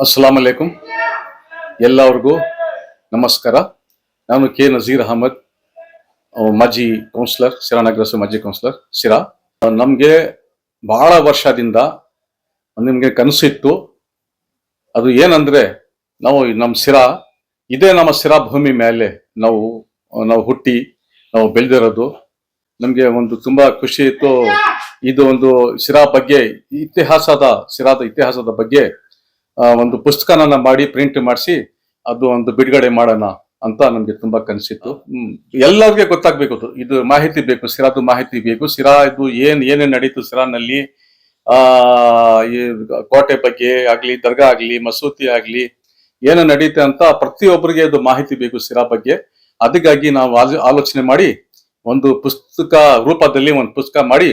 ಅಸ್ಸಲಾಂ ಅಲೈಕುಂ. ಎಲ್ಲರಿಗೂ ನಮಸ್ಕಾರ. ನಾನು ಕೆ ನಜೀರ್ ಅಹಮದ್, ಮಾಜಿ ಕೌನ್ಸಿಲರ್, ಸಿರಾ ನಗರಸಭೆ ಮಾಜಿ ಕೌನ್ಸಿಲರ್ ಸಿರಾ. ನಮಗೆ ಬಹಳ ವರ್ಷದಿಂದ ನಿಮಗೆ ಕನಸಿತ್ತು. ಅದು ಏನಂದ್ರೆ, ನಮ್ಮ ಸಿರಾ ಇದೇ ನಮ್ಮ ಸಿರಾ ಭೂಮಿ ಮೇಲೆ ನಾವು ಹುಟ್ಟಿ ನಾವು ಬೆಳೆದಿರೋದು. ನಮಗೆ ಒಂದು ತುಂಬಾ ಖುಷಿ ಇತ್ತು. ಇದು ಒಂದು ಸಿರಾ ಬಗ್ಗೆ ಸಿರಾದ ಇತಿಹಾಸದ ಬಗ್ಗೆ ಒಂದು ಪುಸ್ತಕನ ಮಾಡಿ ಪ್ರಿಂಟ್ ಮಾಡಿಸಿ ಅದು ಒಂದು ಬಿಡುಗಡೆ ಮಾಡೋಣ ಅಂತ ನಮ್ಗೆ ತುಂಬಾ ಕನಸಿತ್ತು. ಎಲ್ಲರಿಗೆ ಗೊತ್ತಾಗ್ಬೇಕು, ಇದು ಮಾಹಿತಿ ಬೇಕು, ಸಿರಾದು ಮಾಹಿತಿ ಬೇಕು. ಸಿರಾ ಇದು ಏನೇನ್ ನಡೀತು ಸಿರಾನಲ್ಲಿ, ಈ ಕೋಟೆ ಬಗ್ಗೆ ಆಗ್ಲಿ, ದರ್ಗಾ ಆಗ್ಲಿ, ಮಸೂತಿ ಆಗ್ಲಿ, ಏನು ನಡೀತೆ ಅಂತ ಪ್ರತಿಯೊಬ್ಬರಿಗೆ ಇದು ಮಾಹಿತಿ ಬೇಕು ಸಿರಾ ಬಗ್ಗೆ. ಅದಕ್ಕಾಗಿ ನಾವು ಆಲೋಚನೆ ಮಾಡಿ ಒಂದು ಪುಸ್ತಕ ರೂಪದಲ್ಲಿ ಒಂದು ಪುಸ್ತಕ ಮಾಡಿ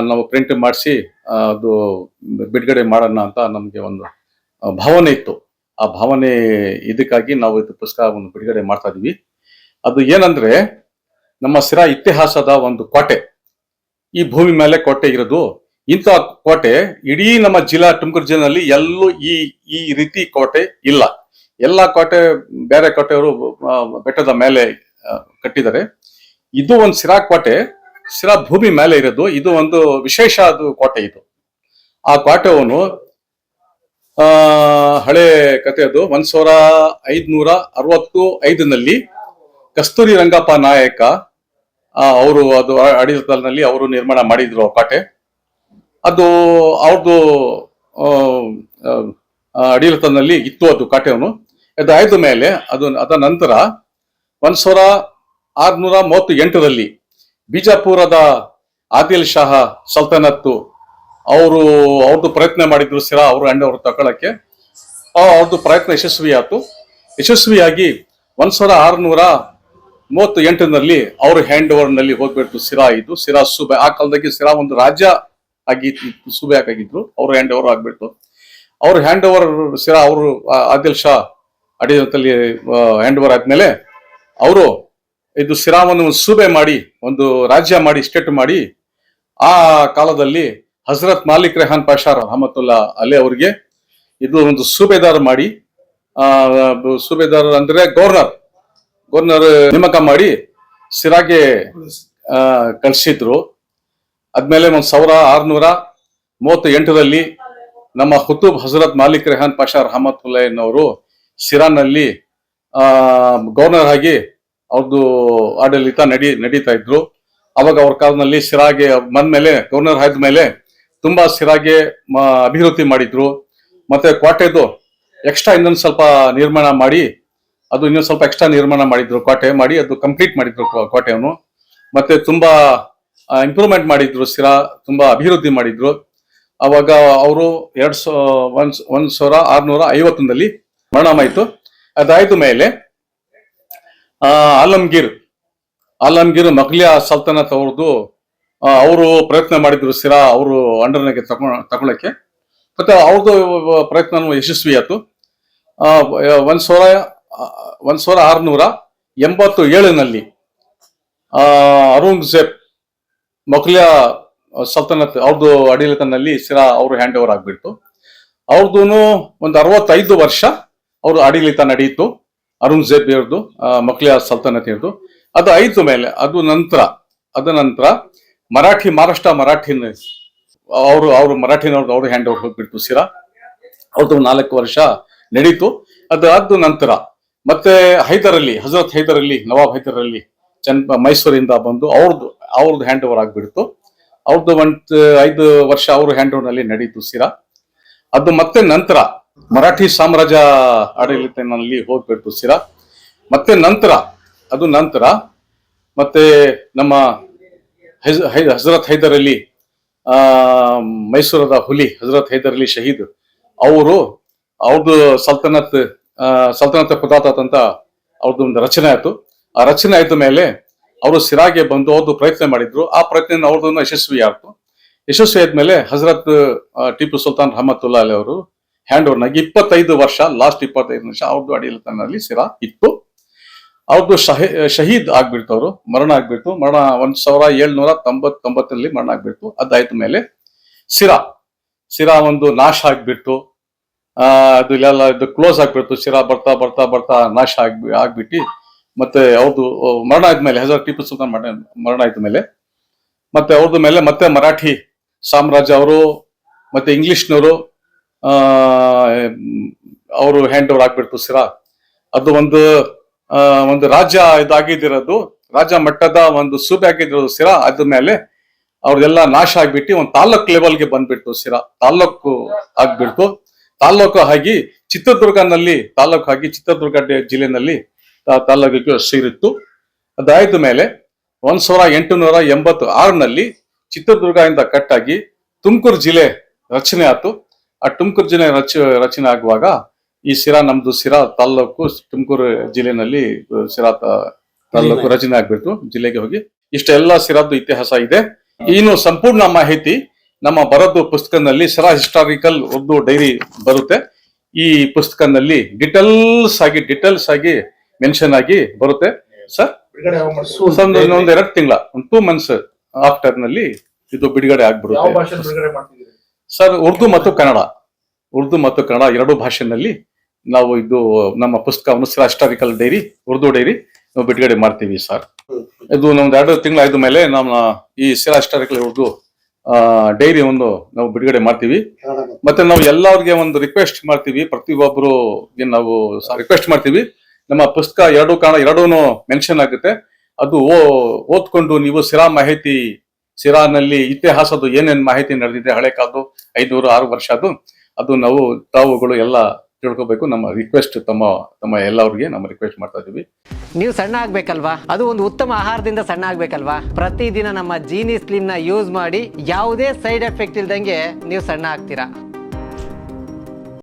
ನಾವು ಪ್ರಿಂಟ್ ಮಾಡಿಸಿ ಅದು ಬಿಡುಗಡೆ ಮಾಡೋಣ ಅಂತ ನಮ್ಗೆ ಒಂದು ಭಾವನೆ ಇತ್ತು. ಆ ಭಾವನೆ ಇದಕ್ಕಾಗಿ ನಾವು ಇದು ಪುಸ್ತಕವನ್ನು ಬಿಡುಗಡೆ ಮಾಡ್ತಾ ಇದೀವಿ. ಅದು ಏನಂದ್ರೆ, ನಮ್ಮ ಸಿರಾ ಇತಿಹಾಸದ ಒಂದು ಕೋಟೆ, ಈ ಭೂಮಿ ಮೇಲೆ ಕೋಟೆ ಇರೋದು. ಇಂಥ ಕೋಟೆ ಇಡೀ ನಮ್ಮ ತುಮಕೂರು ಜಿಲ್ಲೆಯಲ್ಲಿ ಎಲ್ಲೂ ಈ ರೀತಿ ಕೋಟೆ ಇಲ್ಲ. ಎಲ್ಲಾ ಕೋಟೆ ಬೇರೆ ಕೋಟೆಯವರು ಬೆಟ್ಟದ ಮೇಲೆ ಕಟ್ಟಿದ್ದಾರೆ. ಇದು ಒಂದು ಸಿರಾ ಕೋಟೆ, ಸಿರಾ ಭೂಮಿ ಮೇಲೆ ಇರೋದು. ಇದು ಒಂದು ವಿಶೇಷ ಕೋಟೆ. ಇದು ಆ ಕೋಟೆಯವನು ಹಳೆ ಕತೆ. ಅದು 1565 ಕಸ್ತೂರಿ ರಂಗಪ್ಪ ನಾಯಕ ಅವರು ಅದು ಆಡಳಿತದಲ್ಲಿ ಅವರು ನಿರ್ಮಾಣ ಮಾಡಿದ್ರು ಕೋಟೆ. ಅದು ಅವ್ರದ್ದು ಆಡಳಿತದಲ್ಲಿ ಇತ್ತು ಅದು ಕೋಟೆಯವನು. ಅದಾಯ್ದ ಮೇಲೆ ಅದ ನಂತರ 1638 ಬಿಜಾಪುರದ ಆದಿಲ್ ಶಾ ಸಲ್ತನತ್ತು ಅವ್ರದ್ದು ಪ್ರಯತ್ನ ಮಾಡಿದ್ರು ಸಿರಾ ಅವರು ಅವರು ತಗೊಳಕ್ಕೆ. ಅವ್ರದ್ದು ಪ್ರಯತ್ನ ಯಶಸ್ವಿಯಾಗಿ 1638 ಅವ್ರ ಹ್ಯಾಂಡ್ ಓವರ್ ನಲ್ಲಿ ಹೋಗ್ಬಿಟ್ಟು ಸಿರಾ ಸಿರಾ ಸೂಬೆ. ಆ ಕಾಲದಾಗಿ ಸಿರಾ ಒಂದು ರಾಜ್ಯ ಆಗಿತ್ತು, ಸೂಬೆ ಆಗಿದ್ರು. ಅವ್ರ ಹ್ಯಾಂಡ್ ಓವರ್ ಆಗ್ಬಿಟ್ಟು ಅವ್ರ ಹ್ಯಾಂಡ್ ಓವರ್ ಸಿರಾ ಅವರು ಆದಿಲ್ ಶಾ ಆಡಳಿತದಲ್ಲಿ ಹ್ಯಾಂಡ್ ಓವರ್ ಆದ್ಮೇಲೆ ಅವರು ಇದು ಸಿರಾವನ್ನು ಸೂಬೆ ಮಾಡಿ, ಒಂದು ರಾಜ್ಯ ಮಾಡಿ, ಸ್ಟೇಟ್ ಮಾಡಿ, ಆ ಕಾಲದಲ್ಲಿ ಹಜರತ್ ಮಾಲಿಕ್ ರೆಹಾನ್ ಪಾಷಾ ರಹಮತುಲ್ಲಾ ಅಲೆ ಅವ್ರಿಗೆ ಇದು ಒಂದು ಸೂಬೇದಾರ್ ಮಾಡಿ, ಸೂಬೇದಾರ್ ಅಂದ್ರೆ ಗವರ್ನರ್ ನೇಮಕ ಮಾಡಿ ಸಿರಾಗೆ ಕಳಿಸಿದ್ರು. ಆದ್ಮೇಲೆ 1638 ನಮ್ಮ ಹುತೂಬ್ ಹಜರತ್ ಮಾಲಿಕ್ ರೆಹಾನ್ ಪಾಷಾ ರಹಮತುಲ್ಲಾನವರು ಸಿರಾನಲ್ಲಿ ಗವರ್ನರ್ ಆಗಿ ಅವ್ರದ್ದು ಆಡಳಿತ ನಡೀತಾ ಇದ್ರು. ಅವಾಗ ಅವ್ರ ಕಾಲದಲ್ಲಿ ಸಿರಾಗೆ ಬಂದ್ಮೇಲೆ, ಗವರ್ನರ್ ಆದ್ಮೇಲೆ ತುಂಬಾ ಸಿರಾಗೆ ಅಭಿವೃದ್ಧಿ ಮಾಡಿದ್ರು. ಮತ್ತೆ ಕೋಟೆದು ಎಕ್ಸ್ಟ್ರಾ ಇನ್ನೊಂದು ಸ್ವಲ್ಪ ನಿರ್ಮಾಣ ಮಾಡಿ, ಅದು ಇನ್ನೊಂದು ಸ್ವಲ್ಪ ಎಕ್ಸ್ಟ್ರಾ ನಿರ್ಮಾಣ ಮಾಡಿದ್ರು. ಕೋಟೆ ಮಾಡಿ ಅದು ಕಂಪ್ಲೀಟ್ ಮಾಡಿದ್ರು ಕೋಟೆಯನ್ನು. ಮತ್ತೆ ತುಂಬಾ ಇಂಪ್ರೂವ್ಮೆಂಟ್ ಮಾಡಿದ್ರು. ಸಿರಾ ತುಂಬಾ ಅಭಿವೃದ್ಧಿ ಮಾಡಿದ್ರು. ಅವಾಗ ಅವರು 1651 ಮರಣವಾಯಿತು. ಅದಾಯ್ತು ಮೇಲೆ ಆಲಂಗೀರ್ ಮೊಘಲಿಯ ಸಲ್ತನತ್ ಅವ್ರದ್ದು ಅವರು ಪ್ರಯತ್ನ ಮಾಡಿದ್ರು ಸಿರಾ ಅವರು ಅಂಡರ್ನಾಗೆ ತಗೊಳಕ್ಕೆ. ಮತ್ತೆ ಅವ್ರದ್ದು ಪ್ರಯತ್ನ ಯಶಸ್ವಿ ಆಯ್ತು. 1687 ಔರಂಗಜೇಬ್ ಮೊಘಲಿಯ ಸಲ್ತನತ್ ಅವ್ರದ್ದು ಆಡಳಿತದಲ್ಲಿ ಸಿರಾ ಅವರು ಹ್ಯಾಂಡ್ ಓವರ್ ಆಗ್ಬಿಡ್ತು. ಅವ್ರದ್ದು ಒಂದು 65 ವರ್ಷ ಅವ್ರ ಆಡಳಿತ ನಡೆಯಿತು, ಔರಂಗಜೇಬ್ ಇವ್ರದ್ದು, ಮೊಘಲಿಯ ಸಲ್ತನತ್ ಇರ್ದು. ಅದು ಆಯ್ತು ಮೇಲೆ ಅದ ನಂತರ ಮರಾಠಿನ ಅವ್ರು ಹ್ಯಾಂಡ್ ಓವರ್ ಹೋಗ್ಬಿಡ್ತು ಸಿರಾ. ಅವ್ರದ್ದು 4 ವರ್ಷ ನಡೀತು. ಅದಾದ ನಂತರ ಮತ್ತೆ ಹಜರತ್ ನವಾಬ್ ಹೈದರ್ ಅಲಿ ಮೈಸೂರಿಂದ ಬಂದು ಅವ್ರದ್ದು ಹ್ಯಾಂಡ್ ಓವರ್ ಆಗ್ಬಿಡ್ತು. ಅವ್ರದ್ದು 5 ವರ್ಷ ಅವ್ರ ಹ್ಯಾಂಡ್ ಓವರ್ ನಲ್ಲಿ ನಡೀತು ಸಿರಾ. ಅದು ಮತ್ತೆ ನಂತರ ಮರಾಠಿ ಸಾಮ್ರಾಜ್ಯ ಆಡಳಿತನಲ್ಲಿ ಹೋಗ್ಬಿಡ್ತು ಸಿರಾ. ಮತ್ತೆ ನಂತರ ಮತ್ತೆ ನಮ್ಮ ಹಜರತ್ ಹೈದರ್ ಅಲಿ, ಮೈಸೂರದ ಹುಲಿ ಹಜರತ್ ಹೈದರ್ ಅಲಿ ಶಹೀದ್ ಅವ್ರದ್ದು ಸಲ್ತನತ್ ಖುದಾತತ್ ಅಂತ ಅವ್ರದ್ದು ಒಂದು ರಚನೆ ಆಯ್ತು. ಆ ರಚನೆ ಆಯ್ತ ಮೇಲೆ ಅವರು ಸಿರಾಗೆ ಬಂದು ಅವ್ರದ್ದು ಪ್ರಯತ್ನ ಮಾಡಿದ್ರು. ಆ ಪ್ರಯತ್ನ ಅವ್ರದ್ದು ಯಶಸ್ವಿ ಆದ್ಮೇಲೆ ಹಜರತ್ ಟಿಪ್ಪು ಸುಲ್ತಾನ್ ರಹಮತುಲ್ಲಾ ಅಲಿ ಅವರು ಹ್ಯಾಂಡ್ ಓವರ್ ನಾಗಿ 25 ವರ್ಷ ಅವ್ರದ್ದು ಆಡಳಿತದಲ್ಲಿ ಸಿರಾ ಇತ್ತು. ಅವ್ರದ್ದು ಶಹೀದ್ ಆಗ್ಬಿಡ್ತು, ಮರಣ 1799 ಮರಣ ಆಗ್ಬಿಡ್ತು. ಅದಾಯ್ತು ಮೇಲೆ ಸಿರಾ ಒಂದು ನಾಶ ಆಗ್ಬಿಟ್ಟು ಅದು ಇಲ್ಲೆಲ್ಲ ಇದು ಕ್ಲೋಸ್ ಆಗ್ಬಿಡ್ತು. ಸಿರಾ ಬರ್ತಾ ಬರ್ತಾ ಬರ್ತಾ ನಾಶ ಆಗ್ಬಿಟ್ಟು ಮತ್ತೆ ಅವ್ರದ್ದು ಮರಣ ಆದ್ಮೇಲೆ ಹಜರತ್ ಟಿಪ್ಪು ಸುಲ್ತಾನ್ ಮರಣ ಆದ್ಮೇಲೆ ಮತ್ತೆ ಅವ್ರದ್ದು ಮೇಲೆ ಮತ್ತೆ ಮರಾಠಿ ಸಾಮ್ರಾಜ್ಯ ಅವರು ಮತ್ತೆ ಇಂಗ್ಲಿಷ್ನವರು ಅವರು ಹ್ಯಾಂಡ್ ಓವರ್ ಆಗ್ಬಿಡ್ತು ಸಿರಾ. ಅದು ಒಂದು ರಾಜ್ಯ ಇದಾಗಿದ್ದಿರೋದು, ರಾಜ್ಯ ಮಟ್ಟದ ಒಂದು ಸೂಬೆ ಆಗಿದ್ದಿರೋದು ಸಿರಾ. ಅದ್ಮೇಲೆ ಅವ್ರದೆಲ್ಲ ನಾಶ ಆಗ್ಬಿಟ್ಟು ಒಂದು ತಾಲ್ಲೂಕ್ ಲೆವೆಲ್ಗೆ ಬಂದ್ಬಿಡ್ತು ಸಿರಾ. ತಾಲ್ಲೂಕು ಆಗ್ಬಿಡ್ತು. ತಾಲ್ಲೂಕು ಆಗಿ ಚಿತ್ರದುರ್ಗ ಜಿಲ್ಲೆನಲ್ಲಿ ತಾಲ್ಲೂಕಿಗೆ ಸೇರಿತ್ತು. ಅದಾಯ್ದ ಮೇಲೆ 1886ನಲ್ಲಿ ಚಿತ್ರದುರ್ಗ ಇಂದ ಕಟ್ಟಾಗಿ ತುಮಕೂರು ಜಿಲ್ಲೆ ರಚನೆ ಆಯ್ತು. ಆ ತುಮಕೂರು ಜಿಲ್ಲೆ ರಚನೆ ಆಗುವಾಗ ಈ ನಮ್ದು ಸಿರಾ ತಾಲ್ಲೂಕು ತುಮಕೂರು ಜಿಲ್ಲೆನಲ್ಲಿ ಸಿರಾ ತಾಲ್ಲೂಕು ರಚನೆ ಆಗ್ಬಿಡ್ತು ಜಿಲ್ಲೆಗೆ ಹೋಗಿ. ಇಷ್ಟೆಲ್ಲ ಸಿರಾದ್ದು ಇತಿಹಾಸ ಇದೆ. ಇನ್ನು ಸಂಪೂರ್ಣ ಮಾಹಿತಿ ನಮ್ಮ ಬರೋದು ಪುಸ್ತಕದಲ್ಲಿ ಸಿರಾ ಹಿಸ್ಟಾರಿಕಲ್ ಉರ್ದು ಡೈರಿ ಬರುತ್ತೆ. ಈ ಪುಸ್ತಕದಲ್ಲಿ ಡಿಟೇಲ್ಸ್ ಆಗಿ ಮೆನ್ಷನ್ ಆಗಿ ಬರುತ್ತೆ ಸರ್. ಒಂದ್ 2 ತಿಂಗಳ, ಒಂದು 2 months ಆಫ್ಟರ್ ನಲ್ಲಿ ಇದು ಬಿಡುಗಡೆ ಆಗ್ಬಿಡುತ್ತೆ ಸರ್. ಉರ್ದು ಮತ್ತು ಕನ್ನಡ 2 ಭಾಷೆನಲ್ಲಿ ನಾವು ಇದು ನಮ್ಮ ಪುಸ್ತಕವನ್ನು ಸಿರಾ ಹಿಸ್ಟಾರಿಕಲ್ ಡೈರಿ ಉರ್ದು ಡೈರಿ ನಾವು ಬಿಡುಗಡೆ ಮಾಡ್ತೀವಿ ಸರ್. ಇದು ನಮ್ದು 2 ತಿಂಗಳಾದ ಮೇಲೆ ನಮ್ಮ ಈ ಸಿರಾ ಹಿಸ್ಟಾರಿಕಲ್ ಉರ್ದು ಡೈರಿ ಒಂದು ನಾವು ಬಿಡುಗಡೆ ಮಾಡ್ತೀವಿ. ಮತ್ತೆ ನಾವು ಎಲ್ಲರಿಗೆ ಒಂದು ರಿಕ್ವೆಸ್ಟ್ ಮಾಡ್ತೀವಿ, ಪ್ರತಿಯೊಬ್ಬರಿಗೆ ನಾವು ರಿಕ್ವೆಸ್ಟ್ ಮಾಡ್ತೀವಿ, ನಮ್ಮ ಪುಸ್ತಕ 2 ಕನ್ನಡ 2 ಮೆನ್ಷನ್ ಆಗುತ್ತೆ. ಅದು ಓದ್ಕೊಂಡು ನೀವು ಸಿರಾನಲ್ಲಿ ಇತಿಹಾಸದ್ದು ಏನೇನ್ ಮಾಹಿತಿ ನಡೆದಿದೆ, ಹಳೆ ಕಾಲದ್ದು 500-6 ವರ್ಷದ್ದು, ಅದು ತಾವುಗಳು ಎಲ್ಲ ತಿಳ್ಕೊಬೇಕು. ನಮ್ಮ ರಿಕ್ವೆಸ್ಟ್ ತಮ್ಮ ಎಲ್ಲರಿಗೆ ನಮ್ಮ ರಿಕ್ವೆಸ್ಟ್ ಮಾಡ್ತಾ ಇದೀವಿ. ನೀವು ಸಣ್ಣ ಆಗ್ಬೇಕಲ್ವಾ, ಅದು ಒಂದು ಉತ್ತಮ ಆಹಾರದಿಂದ ಸಣ್ಣ ಆಗ್ಬೇಕಲ್ವಾ. ಪ್ರತಿದಿನ ನಮ್ಮ ಜೀನಿ ಸ್ಲಿಮ್ ನ ಯೂಸ್ ಮಾಡಿ ಯಾವುದೇ ಸೈಡ್ ಎಫೆಕ್ಟ್ ಇಲ್ದಂಗೆ ನೀವು ಸಣ್ಣ ಆಗ್ತೀರಾ.